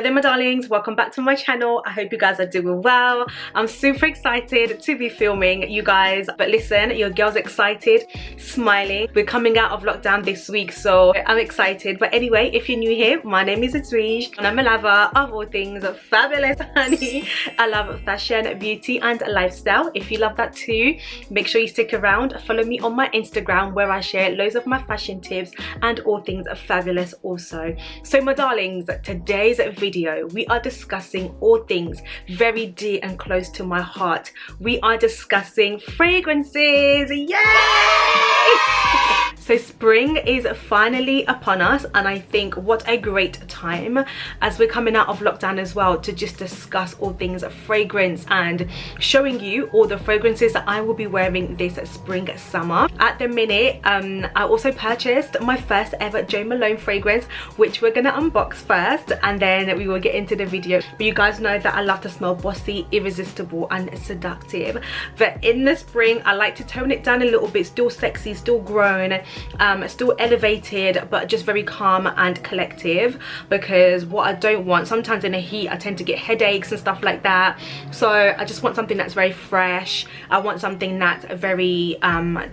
there my darlings, welcome back to my channel. I hope you guys are doing well. I'm super excited to be filming you guys, but listen, your girl's excited, smiling. We're coming out of lockdown this week, so I'm excited. But anyway, if you're new here, my name is Yves and I'm a lover of all things fabulous, honey. I love fashion, beauty and lifestyle. If you love that too, make sure you stick around. Follow me on my Instagram where I share loads of my fashion tips and all things fabulous also. So my darlings, today's video we are discussing all things very dear and close to my heart. We are discussing fragrances. Yay! So spring is finally upon us, and I think what a great time as we're coming out of lockdown as well to just discuss all things fragrance and showing you all the fragrances that I will be wearing this spring summer. At the minute I also purchased my first ever Jo Malone fragrance, which we're gonna unbox first and then we will get into the video. But you guys know that I love to smell bossy, irresistible and seductive, but in the spring I like to tone it down a little bit, still sexy, still grown, still elevated, but just very calm and collective, because what I don't want, sometimes in the heat I tend to get headaches and stuff like that, so I just want something that's very fresh. I want something that's very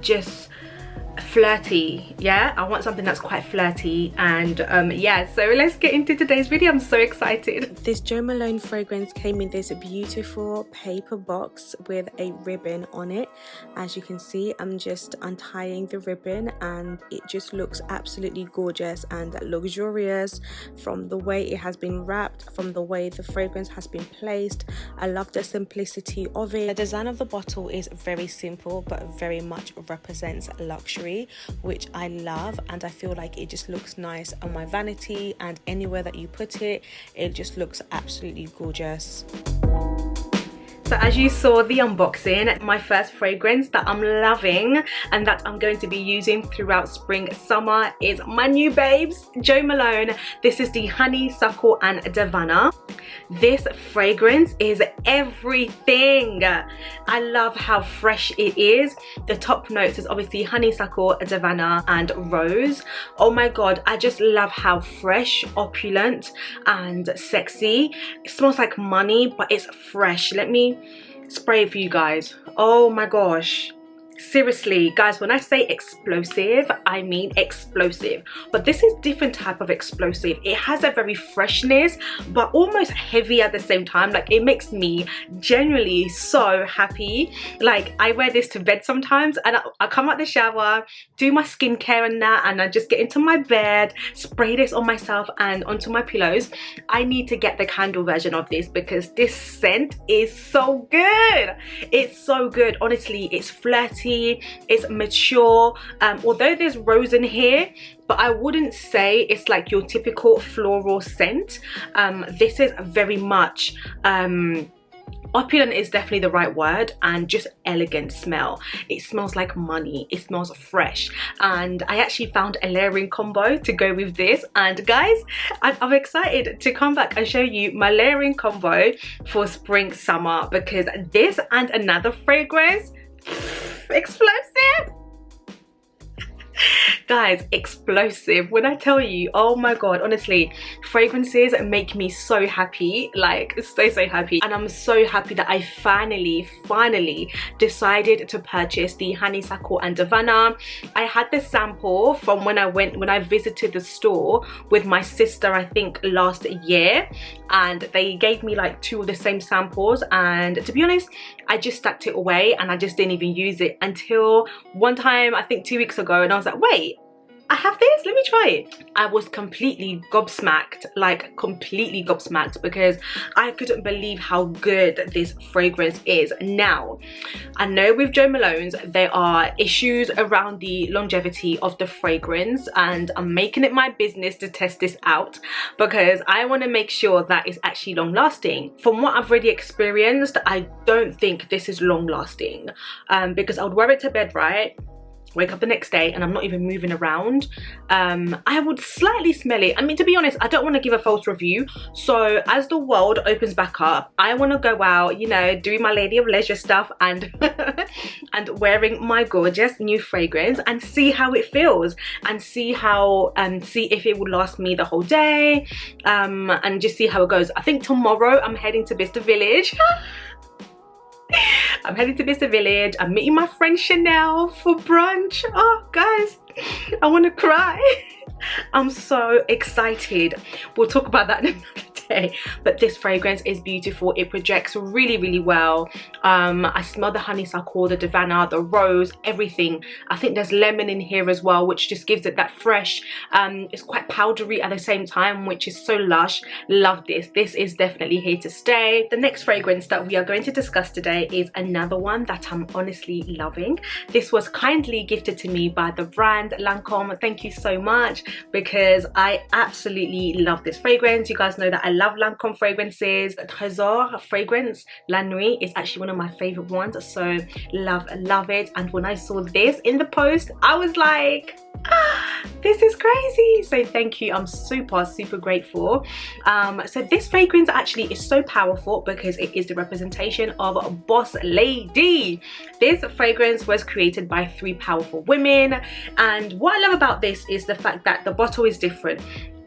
just flirty. Yeah, I want something that's quite flirty, and yeah, so let's get into today's video. I'm so excited. This Jo Malone fragrance came in this beautiful paper box with a ribbon on it. As you can see, I'm just untying the ribbon and it just looks absolutely gorgeous and luxurious from the way it has been wrapped, from the way the fragrance has been placed. I love the simplicity of it. The design of the bottle is very simple but very much represents luxury, which I love, and I feel like it just looks nice on my vanity, and anywhere that you put it, it just looks absolutely gorgeous. So as you saw the unboxing, my first fragrance that I'm loving and that I'm going to be using throughout spring summer is my new babes, Jo Malone. This is the Honeysuckle and Davana. This fragrance is everything. I love how fresh it is. The top notes is obviously honeysuckle, Davana and rose. Oh my god, I just love how fresh, opulent and sexy. It smells like money, but it's fresh. Let me spray it for you guys. Oh my gosh, seriously guys, when I say explosive, I mean explosive, but this is different type of explosive. It has a very freshness but almost heavy at the same time. Like, it makes me generally so happy. Like, I wear this to bed sometimes and I come out the shower, do my skincare and that, and I just get into my bed, spray this on myself and onto my pillows. I need to get the candle version of this because this scent is so good. It's so good, honestly. It's flirty, it's mature, although there's rose in here, but I wouldn't say it's like your typical floral scent. This is very much opulent is definitely the right word, and just elegant smell. It smells like money, it smells fresh, and I actually found a layering combo to go with this. And guys, I'm excited to come back and show you my layering combo for spring summer, because this and another fragrance, explosive. Guys, explosive. When I tell you, oh my god, honestly, fragrances make me so happy, like so happy. And I'm so happy that I finally decided to purchase the Honeysuckle and Davana. I had the sample from when I visited the store with my sister, I think last year, and they gave me like 2 of the same samples, and to be honest, I just stacked it away and I just didn't even use it until one time, I think 2 weeks ago, and I was like, wait, I have this, let me try it. I was completely gobsmacked, like completely gobsmacked, because I couldn't believe how good this fragrance is. Now, I know with Jo Malone's there are issues around the longevity of the fragrance, and I'm making it my business to test this out because I want to make sure that it's actually long lasting. From what I've already experienced, I don't think this is long lasting, because I would wear it to bed, right? wake up the next day and I'm not even moving around, I would slightly smell it. I mean, to be honest, I don't want to give a false review. So as the world opens back up, I want to go out, you know, doing my lady of leisure stuff and and wearing my gorgeous new fragrance and see how it feels and see how see if it will last me the whole day, and just see how it goes. I think tomorrow I'm heading to Bicester Village. I'm heading to Bicester Village. I'm meeting my friend Chanel for brunch. Oh guys, I want to cry. I'm so excited. We'll talk about that in another day. But this fragrance is beautiful. It projects really, really well. I smell the honeysuckle, the Davana, the rose, everything. I think there's lemon in here as well, which just gives it that fresh. It's quite powdery at the same time, which is so lush. Love this. This is definitely here to stay. The next fragrance that we are going to discuss today is another one that I'm honestly loving. This was kindly gifted to me by the brand LANCôME. Thank you so much, because I absolutely love this fragrance. You guys know that I love LANCôME fragrances. Trésor fragrance La Nuit is actually one of my favorite ones, so love it. And when I saw this in the post, I was like, this is crazy. So thank you. I'm super grateful. So this fragrance actually is so powerful because it is the representation of a boss lady. This fragrance was created by 3 powerful women, and what I love about this is the fact that the bottle is different.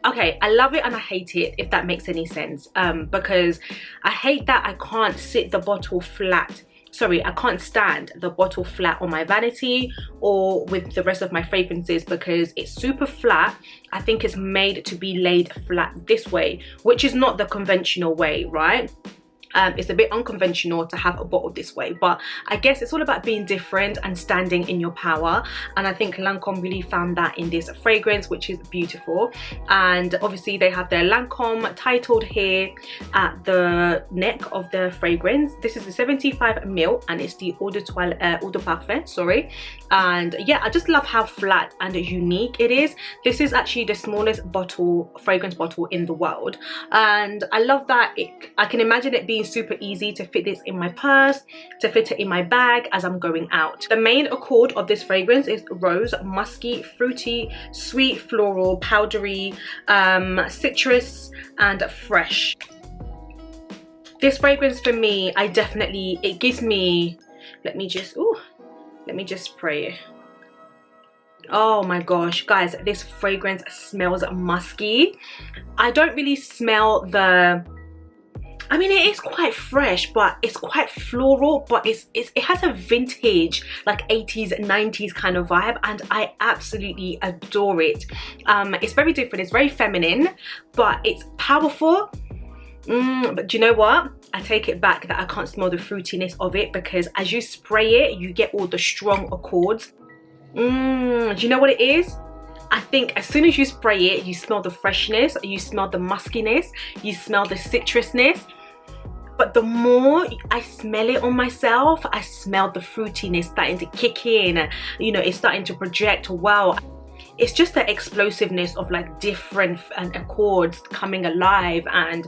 Okay, I love it and I hate it, if that makes any sense, because I hate that I can't sit the bottle flat. Sorry, I can't stand the bottle flat on my vanity or with the rest of my fragrances because it's super flat. I think it's made to be laid flat this way, which is not the conventional way, right? It's a bit unconventional to have a bottle this way, but I guess it's all about being different and standing in your power, and I think LANCôME really found that in this fragrance, which is beautiful. And obviously they have their LANCôME titled here at the neck of the fragrance. This is the 75 ml and it's the Eau de Parfum, sorry. And yeah, I just love how flat and unique it is. This is actually the smallest bottle, fragrance bottle in the world, and I love that I can imagine it being super easy to fit this in my purse, to fit it in my bag as I'm going out. The main accord of this fragrance is rose, musky, fruity, sweet, floral, powdery, citrus and fresh. This fragrance for me, it gives me, let me just spray it. Oh my gosh, guys, this fragrance smells musky. I don't really smell the, I mean, it is quite fresh, but it's quite floral, but it has a vintage, like 80s, 90s kind of vibe, and I absolutely adore it. It's very different, it's very feminine, but it's powerful. But do you know what? I take it back that I can't smell the fruitiness of it, because as you spray it, you get all the strong accords. Do you know what it is? I think as soon as you spray it, you smell the freshness, you smell the muskiness, you smell the citrusness. But the more I smell it on myself, I smell the fruitiness starting to kick in. You know, it's starting to project. Wow. It's just the explosiveness of like different accords coming alive and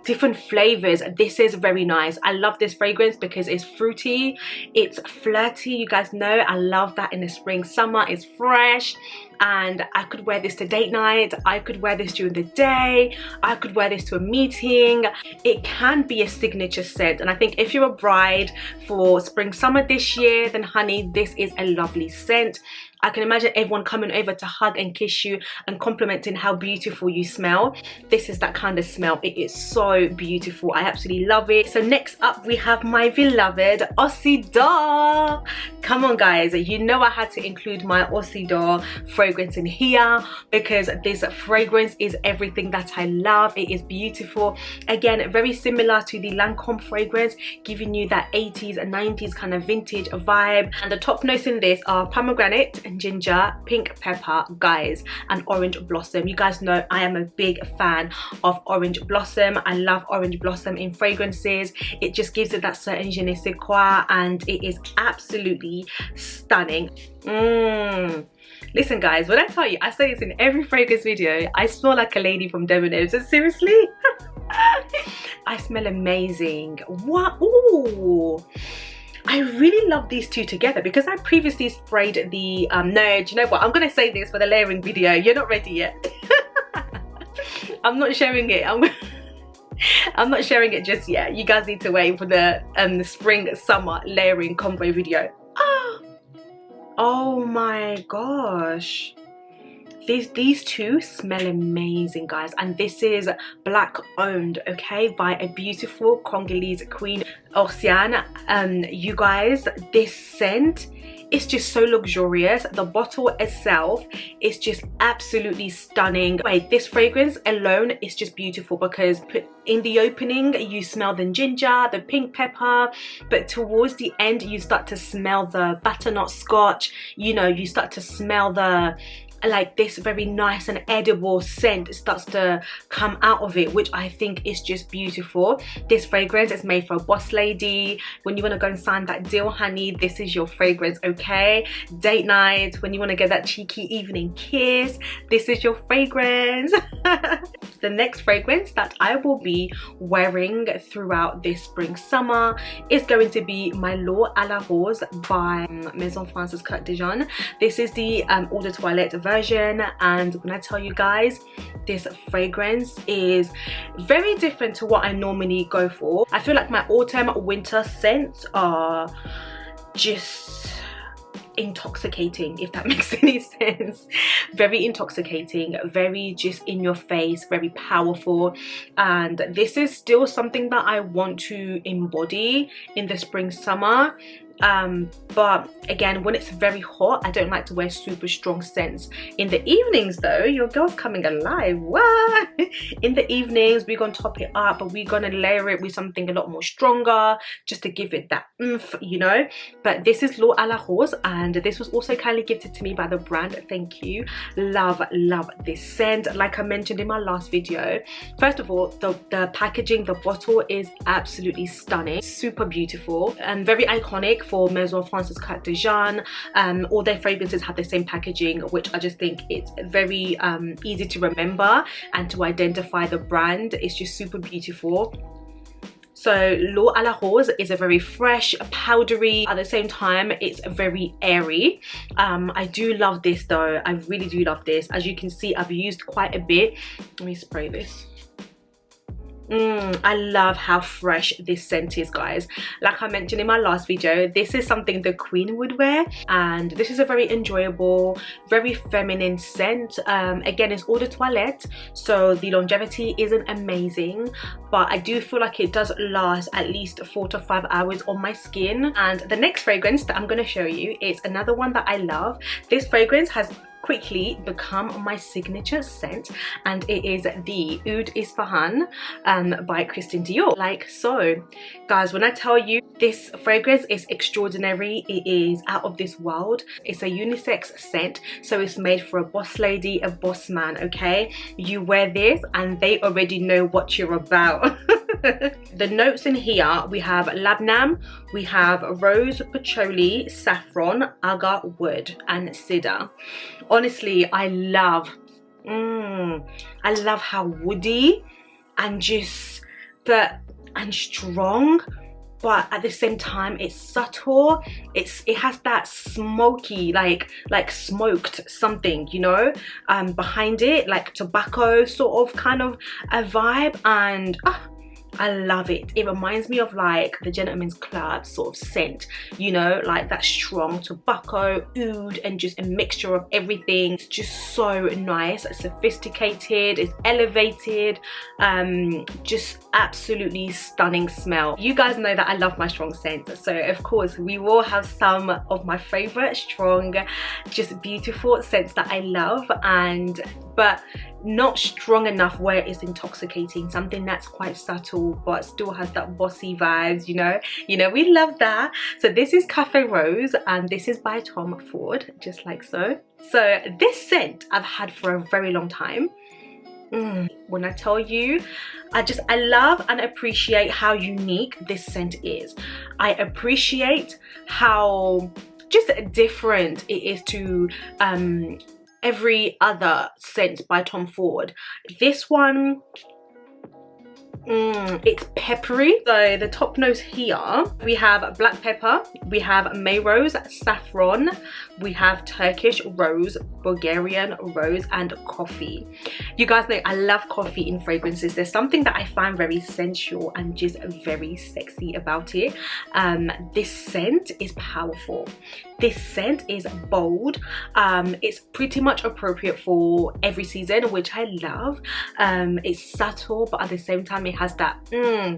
different flavors. This is very nice. I love this fragrance because it's fruity, it's flirty. You guys know I love that in the spring, summer. It's fresh, and I could wear this to date night, I could wear this during the day, I could wear this to a meeting. It can be a signature scent, and I think if you're a bride for spring summer this year, then honey, this is a lovely scent. I can imagine everyone coming over to hug and kiss you and complimenting how beautiful you smell. This is that kind of smell. It is so beautiful. I absolutely love it. So next up we have my beloved ORCID. Come on guys, you know I had to include my ORCID fragrance in here because this fragrance is everything that I love. It is beautiful. Again, very similar to the LANCôME fragrance, giving you that 80s and 90s kind of vintage vibe. And the top notes in this are pomegranate, ginger, pink pepper, guys, and orange blossom. You guys know I am a big fan of orange blossom. I love orange blossom in fragrances. It just gives it that certain je ne sais quoi, and it is absolutely stunning. Listen guys, when I tell you, I say this in every fragrance video, I smell like a lady from Domino's. Seriously. I smell amazing. What? Ooh, I I really love these two together because I previously sprayed the no, do you know what, I'm gonna say this for the layering video. You're not ready yet. I'm not sharing it. I'm not sharing it just yet. You guys need to wait for the spring summer layering combo video. Oh my gosh, these two smell amazing, guys, and this is black owned, okay, by a beautiful Congolese queen, ORCIAN. You guys, this scent is just so luxurious. The bottle itself is just absolutely stunning. Wait, this fragrance alone is just beautiful because in the opening you smell the ginger, the pink pepper, but towards the end you start to smell the butternut scotch. You know, you start to smell the like this very nice and edible scent starts to come out of it, which I think is just beautiful. This fragrance is made for a boss lady. When you want to go and sign that deal, honey, this is your fragrance, okay? Date night, when you want to get that cheeky evening kiss, this is your fragrance. The next fragrance that I will be wearing throughout this spring summer is going to be my L'Eau à la Rose by Maison France's Kurkdjian. This is the Eau de Toilette version, and when I tell you guys, this fragrance is very different to what I normally go for. I feel like my autumn winter scents are just intoxicating, if that makes any sense. Very intoxicating, very just in your face, very powerful, and this is still something that I want to embody in the spring summer. But again, when it's very hot, I don't like to wear super strong scents. In the evenings though, your girl's coming alive. What? In the evenings, we're gonna top it up, but we're gonna layer it with something a lot more stronger just to give it that oomph, you know. But this is L'Eau à la Rose, and this was also kindly gifted to me by the brand. Thank you. Love this scent. Like I mentioned in my last video, first of all, the packaging, the bottle is absolutely stunning, super beautiful and very iconic for Maison France's Kurkdjian. All their fragrances have the same packaging, which I just think it's very easy to remember and to identify the brand. It's just super beautiful. So L'Eau à la Rose is a very fresh, powdery, at the same time it's very airy. I do love this though. I really do love this. As you can see, I've used quite a bit. Let me spray this. I love how fresh this scent is, guys. Like I mentioned in my last video, this is something the queen would wear, and this is a very enjoyable, very feminine scent. Again, it's eau de toilette, so the longevity isn't amazing, but I do feel like it does last at least 4 to 5 hours on my skin. And the next fragrance that I'm going to show you is another one that I love. This fragrance has quickly become my signature scent, and it is the Oud ISPAHAN by Christian Dior, like so. Guys, when I tell you this fragrance is extraordinary, it is out of this world. It's a unisex scent, so it's made for a boss lady, a boss man, okay? You wear this and they already know what you're about. The notes in here, we have labnam, we have rose, patchouli, saffron, agar wood and cedar. Honestly, I love how woody and just and strong, but at the same time it's subtle. It has that smoky, like smoked something, you know, behind it, like tobacco sort of kind of a vibe, and I love it. It reminds me of like the Gentleman's Club sort of scent, you know, like that strong tobacco, oud, and just a mixture of everything. It's just so nice, sophisticated, it's elevated, just absolutely stunning smell. You guys know that I love my strong scents, so of course we will have some of my favorite strong, just beautiful scents that I love, but not strong enough where it's intoxicating. Something that's quite subtle but still has that bossy vibes, you know, we love that. So this is Cafe Rose, and this is by Tom Ford, just like so. So this scent I've had for a very long time. When I tell you, I love and appreciate how unique this scent is. I appreciate how just different it is to every other scent by Tom Ford. This one, It's peppery. So the top notes here, we have black pepper, we have May rose, saffron, we have Turkish rose, Bulgarian rose, and coffee. You guys know I love coffee in fragrances. There's something that I find very sensual and just very sexy about it. This scent is powerful. This scent is bold. It's pretty much appropriate for every season, which I love. It's subtle, but at the same time it has that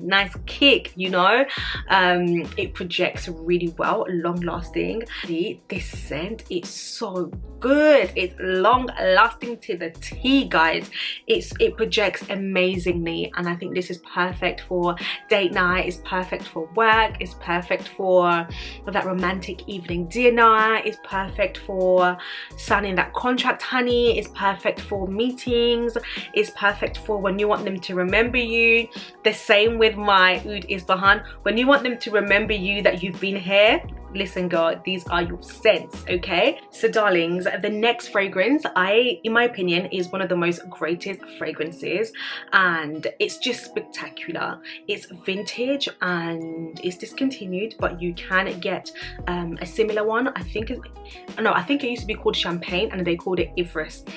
nice kick, you know. It projects really well, long lasting. This scent is so good. It's long lasting to the T, guys. It projects amazingly, and I think this is perfect for date night. It's perfect for work. It's perfect for that romantic evening dinner. It's perfect for signing that contract, honey. It's perfect for meetings. It's perfect for when you want them to remember you. The same with my Oud ISPAHAN. When you want them to remember you that you've been here, listen girl, these are your scents, okay? So darlings, the next fragrance, in my opinion, is one of the most greatest fragrances, and it's just spectacular. It's vintage and it's discontinued, but you can get a similar one. I think it used to be called Champagne and they called it Yvresse.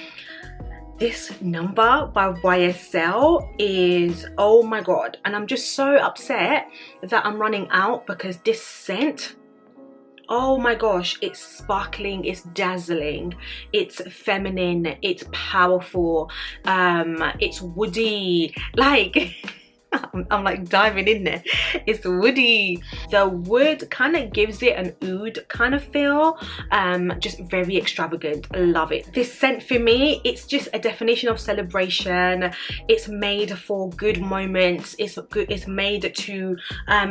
This number by YSL is, oh my god, and I'm just so upset that I'm running out, because this scent, oh my gosh, it's sparkling, it's dazzling, it's feminine, it's powerful, it's woody, like I'm like diving in there. It's woody. The wood kind of gives it an oud kind of feel, just very extravagant. I love it. This scent for me, it's just a definition of celebration. It's made for good moments. It's made to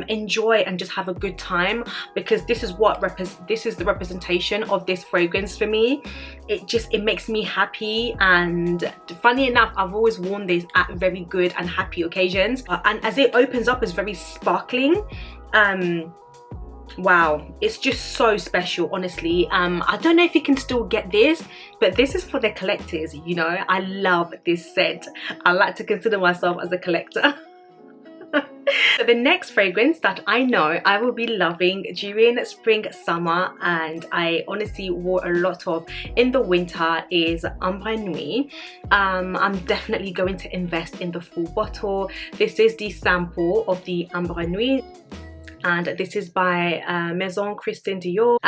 enjoy and just have a good time, because this is the representation of this fragrance for me. It makes me happy, and funny enough, I've always worn this at very good and happy occasions. And as it opens up, it's very sparkling. Wow, it's just so special, honestly. I don't know if you can still get this, but this is for the collectors, you know. I love this scent. I like to consider myself as a collector. So the next fragrance that I know I will be loving during spring summer, and I honestly wore a lot of in the winter, is Ambre Nuit. I'm definitely going to invest in the full bottle. This is the sample of the Ambre Nuit, and this is by Maison Dior.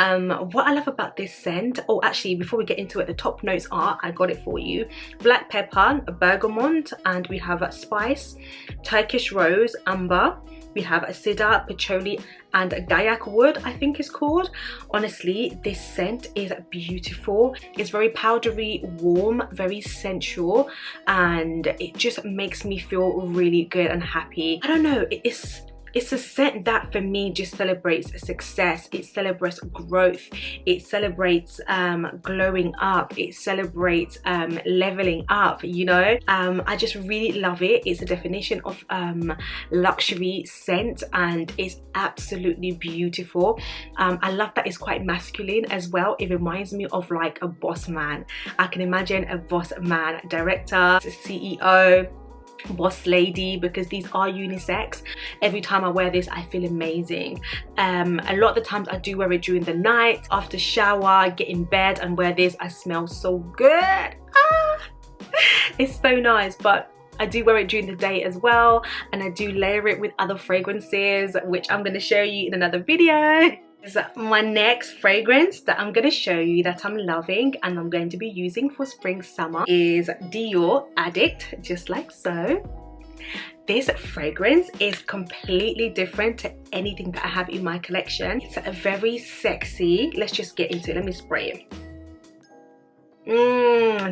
What I love about this scent, oh actually before we get into it, the top notes are, I got it for you, black pepper, bergamot, and we have spice, Turkish rose, amber, we have cedar, patchouli, and gaiac wood, I think it's called. Honestly, this scent is beautiful. It's very powdery, warm, very sensual, and it just makes me feel really good and happy. I don't know, it's a scent that for me just celebrates success. It celebrates growth. It celebrates glowing up. It celebrates leveling up, you know. I just really love it. It's a definition of luxury scent, and it's absolutely beautiful. I love that it's quite masculine as well. It reminds me of like a boss man. I can imagine a boss man, director, CEO, boss lady, because these are unisex. Every time I wear this, I feel amazing. A lot of the times I do wear it during the night, after shower, get in bed and wear this. I smell so good. It's so nice. But I do wear it during the day as well, and I do layer it with other fragrances, which I'm going to show you in another video. My next fragrance that I'm going to show you that I'm loving and I'm going to be using for spring summer is Dior Addict, just like so. This fragrance is completely different to anything that I have in my collection. It's a very sexy, let's just get into it. Let me spray it.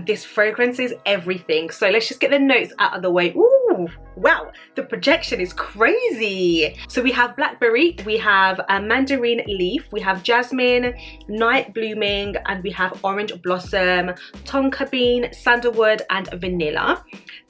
This fragrance is everything. So let's just get the notes out of the way. Ooh, wow, the projection is crazy. So we have blackberry, we have a mandarin leaf, we have jasmine, night blooming, and we have orange blossom, tonka bean, sandalwood, and vanilla.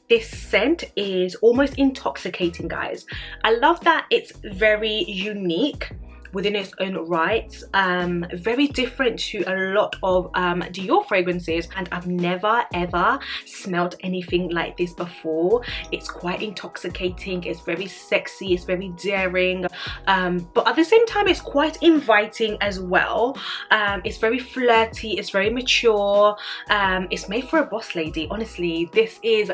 This scent is almost intoxicating, guys. I love that it's very unique. within its own rights. Very different to a lot of Dior fragrances, and I've never ever smelled anything like this before. It's quite intoxicating, it's very sexy, it's very daring, but at the same time it's quite inviting as well. It's very flirty, it's very mature. It's made for a boss lady. Honestly, this is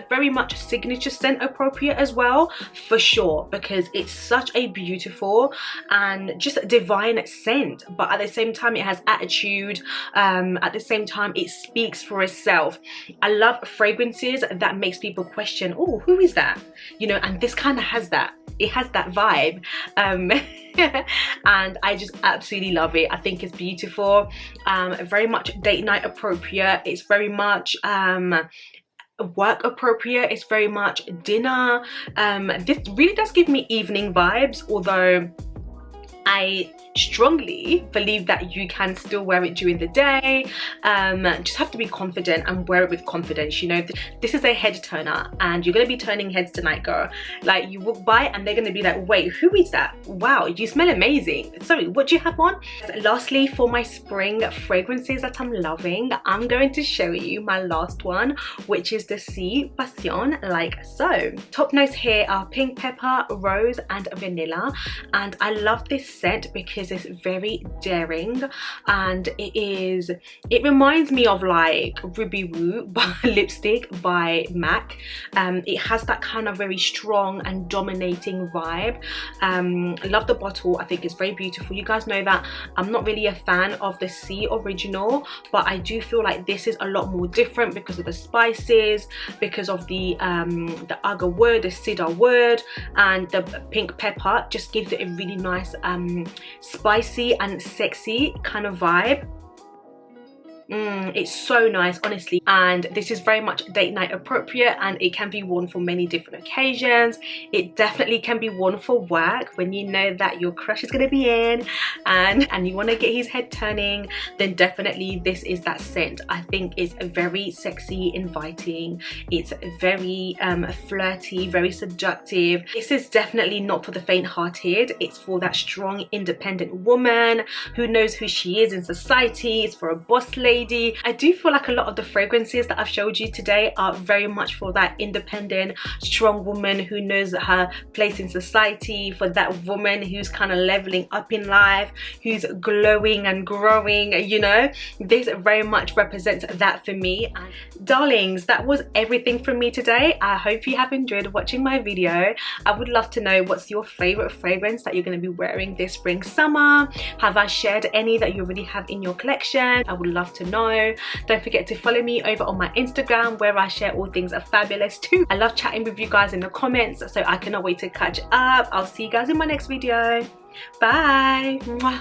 very much signature scent appropriate as well, for sure, because it's such a beautiful and just divine scent, but at the same time it has attitude. At the same time it speaks for itself. I love fragrances that makes people question, oh, who is that, you know, and this kind of has that. It has that vibe. And I just absolutely love it. I think it's beautiful, very much date night appropriate. It's very much work appropriate. It's very much dinner. This really does give me evening vibes, although I strongly believe that you can still wear it during the day. Just have to be confident and wear it with confidence. You know, this is a head turner, and you're going to be turning heads tonight, girl. Like, you walk by and they're going to be like, wait, who is that? Wow, you smell amazing. Sorry, what do you have on? Lastly, for my spring fragrances that I'm loving, I'm going to show you my last one, which is the Si Passione, like so. Top notes here are pink pepper, rose and vanilla, and I love this scent because it's very daring, and it reminds me of like Ruby Woo lipstick by MAC. It has that kind of very strong and dominating vibe. I love the bottle. I think it's very beautiful. You guys know that I'm not really a fan of the Si original, but I do feel like this is a lot more different because of the spices, because of the agar wood, the cedar wood, and the pink pepper just gives it a really nice spicy and sexy kind of vibe. It's so nice, honestly, and this is very much date night appropriate, and it can be worn for many different occasions. It definitely can be worn for work when you know that your crush is going to be in and you want to get his head turning. Then definitely this is that scent. I think it's very sexy, inviting. It's very flirty, very seductive. This is definitely not for the faint-hearted. It's for that strong, independent woman who knows who she is in society. It's for a boss lady. I do feel like a lot of the fragrances that I've showed you today are very much for that independent, strong woman who knows her place in society, for that woman who's kind of leveling up in life, who's glowing and growing, you know. This very much represents that for me. And darlings, that was everything from me today. I hope you have enjoyed watching my video. I would love to know what's your favorite fragrance that you're going to be wearing this spring summer. Have I shared any that you already have in your collection? I would love to know. Don't forget to follow me over on my Instagram, where I share all things are fabulous too. I love chatting with you guys in the comments, so I cannot wait to catch up. I'll see you guys in my next video. Bye. Mwah.